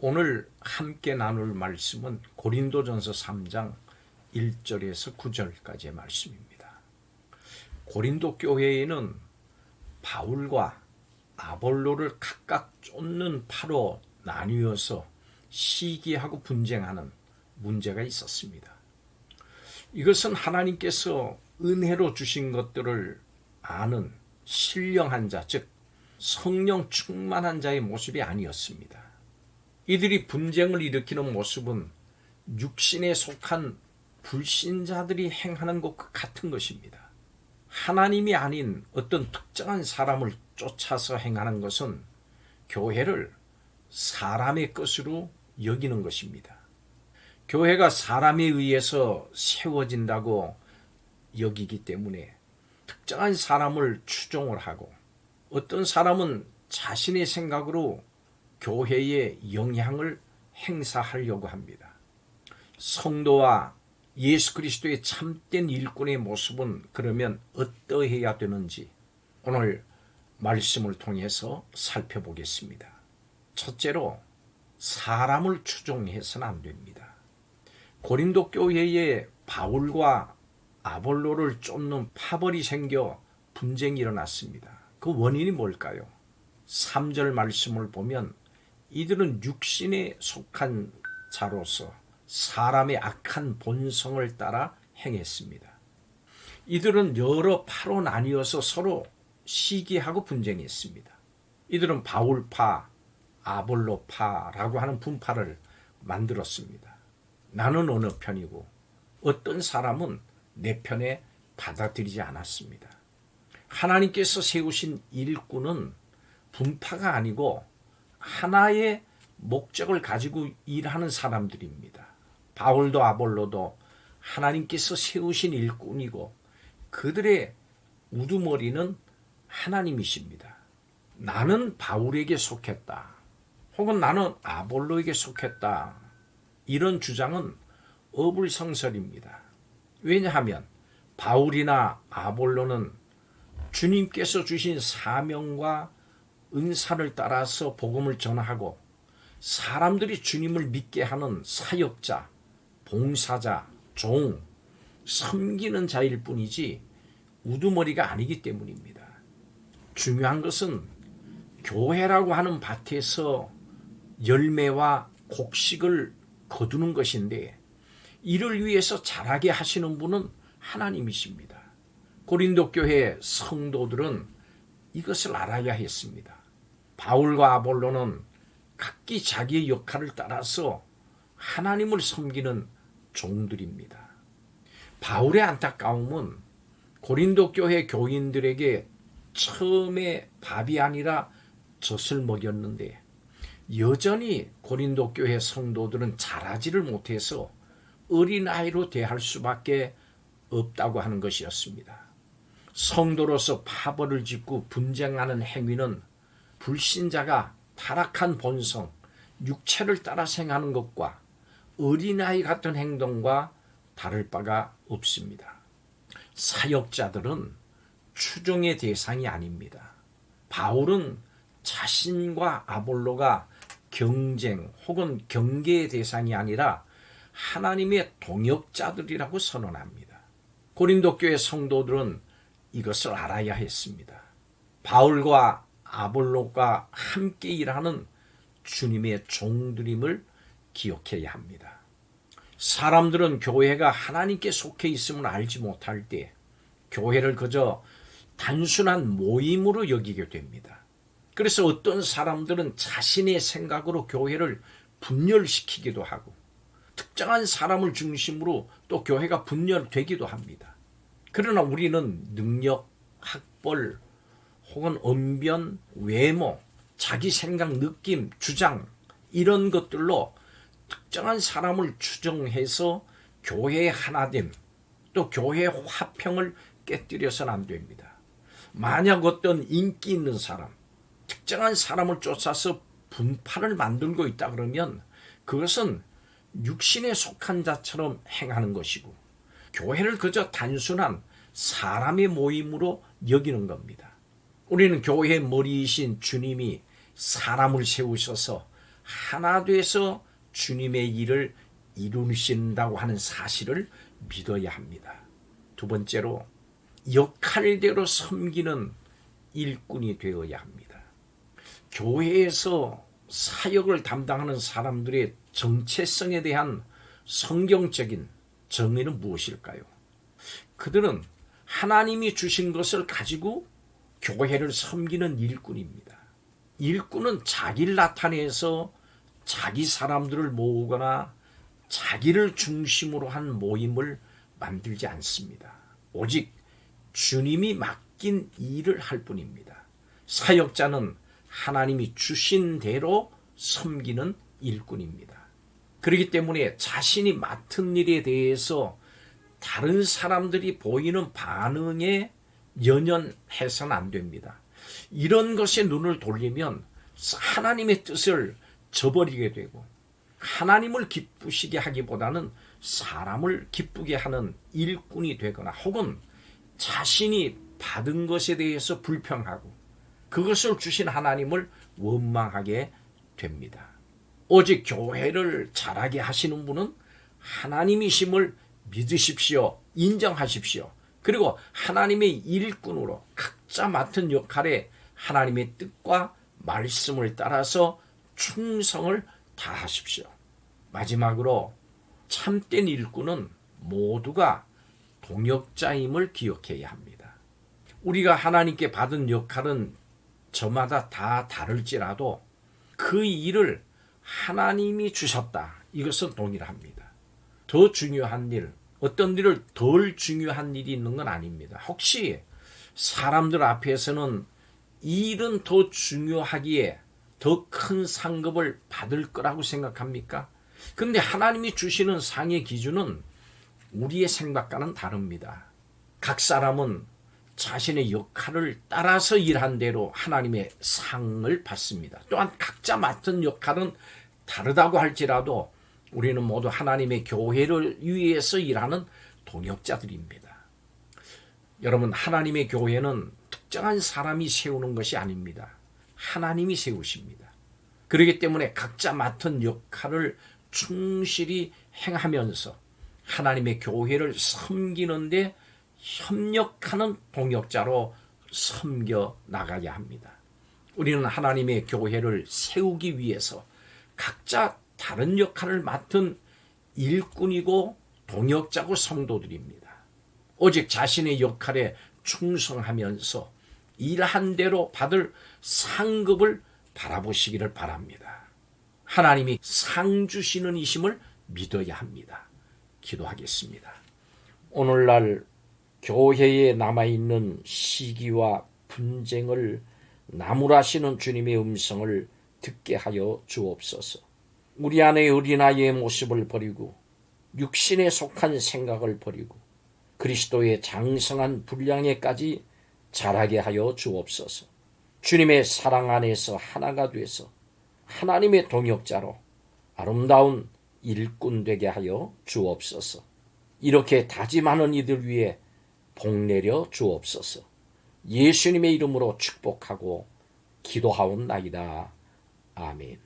오늘 함께 나눌 말씀은 고린도전서 3장 1절에서 9절까지의 말씀입니다. 고린도 교회에는 바울과 아볼로를 각각 쫓는 파로 나뉘어서 시기하고 분쟁하는 문제가 있었습니다. 이것은 하나님께서 은혜로 주신 것들을 아는 신령한 자, 즉 성령 충만한 자의 모습이 아니었습니다. 이들이 분쟁을 일으키는 모습은 육신에 속한 불신자들이 행하는 것과 같은 것입니다. 하나님이 아닌 어떤 특정한 사람을 쫓아서 행하는 것은 교회를 사람의 것으로 여기는 것입니다. 교회가 사람에 의해서 세워진다고 여기기 때문에 특정한 사람을 추종을 하고 어떤 사람은 자신의 생각으로 교회에 영향을 행사하려고 합니다. 성도와 예수 그리스도의 참된 일꾼의 모습은 그러면 어떠해야 되는지 오늘 말씀을 통해서 살펴보겠습니다. 첫째로 사람을 추종해서는 안 됩니다. 고린도 교회에 바울과 아볼로를 쫓는 파벌이 생겨 분쟁이 일어났습니다. 그 원인이 뭘까요? 3절 말씀을 보면 이들은 육신에 속한 자로서 사람의 악한 본성을 따라 행했습니다. 이들은 여러 파로 나뉘어서 서로 시기하고 분쟁했습니다. 이들은 바울파, 아볼로파라고 하는 분파를 만들었습니다. 나는 어느 편이고 어떤 사람은 내 편에 받아들이지 않았습니다. 하나님께서 세우신 일꾼은 분파가 아니고 하나의 목적을 가지고 일하는 사람들입니다. 바울도 아볼로도 하나님께서 세우신 일꾼이고 그들의 우두머리는 하나님이십니다. 나는 바울에게 속했다. 혹은 나는 아볼로에게 속했다. 이런 주장은 어불성설입니다. 왜냐하면 바울이나 아볼로는 주님께서 주신 사명과 은사를 따라서 복음을 전하고 사람들이 주님을 믿게 하는 사역자, 봉사자, 종, 섬기는 자일 뿐이지 우두머리가 아니기 때문입니다. 중요한 것은 교회라고 하는 밭에서 열매와 곡식을 거두는 것인데 이를 위해서 자라게 하시는 분은 하나님이십니다. 고린도 교회 성도들은 이것을 알아야 했습니다. 바울과 아볼로는 각기 자기의 역할을 따라서 하나님을 섬기는 종들입니다. 바울의 안타까움은 고린도 교회 교인들에게 처음에 밥이 아니라 젖을 먹였는데 여전히 고린도 교회 성도들은 자라지를 못해서 어린아이로 대할 수밖에 없다고 하는 것이었습니다. 성도로서 파벌을 짓고 분쟁하는 행위는 불신자가 타락한 본성, 육체를 따라 생하는 것과 어린아이 같은 행동과 다를 바가 없습니다. 사역자들은 추종의 대상이 아닙니다. 바울은 자신과 아볼로가 경쟁 혹은 경계의 대상이 아니라 하나님의 동역자들이라고 선언합니다. 고린도 교회 성도들은 이것을 알아야 했습니다. 바울과 아볼로가 함께 일하는 주님의 종들임을 기억해야 합니다. 사람들은 교회가 하나님께 속해 있음을 알지 못할 때 교회를 그저 단순한 모임으로 여기게 됩니다. 그래서 어떤 사람들은 자신의 생각으로 교회를 분열시키기도 하고 특정한 사람을 중심으로 또 교회가 분열되기도 합니다. 그러나 우리는 능력, 학벌, 혹은 언변, 외모, 자기 생각, 느낌, 주장 이런 것들로 특정한 사람을 추정해서 교회의 하나됨, 또 교회의 화평을 깨뜨려서는 안 됩니다. 만약 어떤 인기 있는 사람, 특정한 사람을 쫓아서 분파를 만들고 있다 그러면 그것은 육신에 속한 자처럼 행하는 것이고 교회를 그저 단순한 사람의 모임으로 여기는 겁니다. 우리는 교회의 머리이신 주님이 사람을 세우셔서 하나 돼서 주님의 일을 이루신다고 하는 사실을 믿어야 합니다. 두 번째로 역할대로 섬기는 일꾼이 되어야 합니다. 교회에서 사역을 담당하는 사람들의 정체성에 대한 성경적인 정의는 무엇일까요? 그들은 하나님이 주신 것을 가지고 교회를 섬기는 일꾼입니다. 일꾼은 자기를 나타내서 자기 사람들을 모으거나 자기를 중심으로 한 모임을 만들지 않습니다. 오직 주님이 맡긴 일을 할 뿐입니다. 사역자는 하나님이 주신 대로 섬기는 일꾼입니다. 그렇기 때문에 자신이 맡은 일에 대해서 다른 사람들이 보이는 반응에 연연해서는 안 됩니다. 이런 것에 눈을 돌리면 하나님의 뜻을 저버리게 되고 하나님을 기쁘시게 하기보다는 사람을 기쁘게 하는 일꾼이 되거나 혹은 자신이 받은 것에 대해서 불평하고 그것을 주신 하나님을 원망하게 됩니다. 오직 교회를 잘하게 하시는 분은 하나님이심을 믿으십시오. 인정하십시오. 그리고 하나님의 일꾼으로 각자 맡은 역할에 하나님의 뜻과 말씀을 따라서 충성을 다하십시오. 마지막으로 참된 일꾼은 모두가 동역자임을 기억해야 합니다. 우리가 하나님께 받은 역할은 저마다 다 다를지라도 그 일을 하나님이 주셨다. 이것은 동일합니다. 더 중요한 일, 어떤 일을 덜 중요한 일이 있는 건 아닙니다. 혹시 사람들 앞에서는 이 일은 더 중요하기에 더 큰 상급을 받을 거라고 생각합니까? 그런데 하나님이 주시는 상의 기준은 우리의 생각과는 다릅니다. 각 사람은 자신의 역할을 따라서 일한 대로 하나님의 상을 받습니다. 또한 각자 맡은 역할은 다르다고 할지라도 우리는 모두 하나님의 교회를 위해서 일하는 동역자들입니다. 여러분, 하나님의 교회는 특정한 사람이 세우는 것이 아닙니다. 하나님이 세우십니다. 그렇기 때문에 각자 맡은 역할을 충실히 행하면서 하나님의 교회를 섬기는데 협력하는 동역자로 섬겨 나가야 합니다. 우리는 하나님의 교회를 세우기 위해서 각자 다른 역할을 맡은 일꾼이고 동역자고 성도들입니다. 오직 자신의 역할에 충성하면서 일한 대로 받을 상급을 바라보시기를 바랍니다. 하나님이 상 주시는 이심을 믿어야 합니다. 기도하겠습니다. 오늘날 교회에 남아있는 시기와 분쟁을 나무라시는 주님의 음성을 듣게 하여 주옵소서. 우리 안의 어린아이의 모습을 버리고 육신에 속한 생각을 버리고 그리스도의 장성한 분량에까지 자라게 하여 주옵소서. 주님의 사랑 안에서 하나가 돼서 하나님의 동역자로 아름다운 일꾼 되게 하여 주옵소서. 이렇게 다짐하는 이들 위해 복 내려 주옵소서. 예수님의 이름으로 축복하고 기도하옵나이다. 아멘.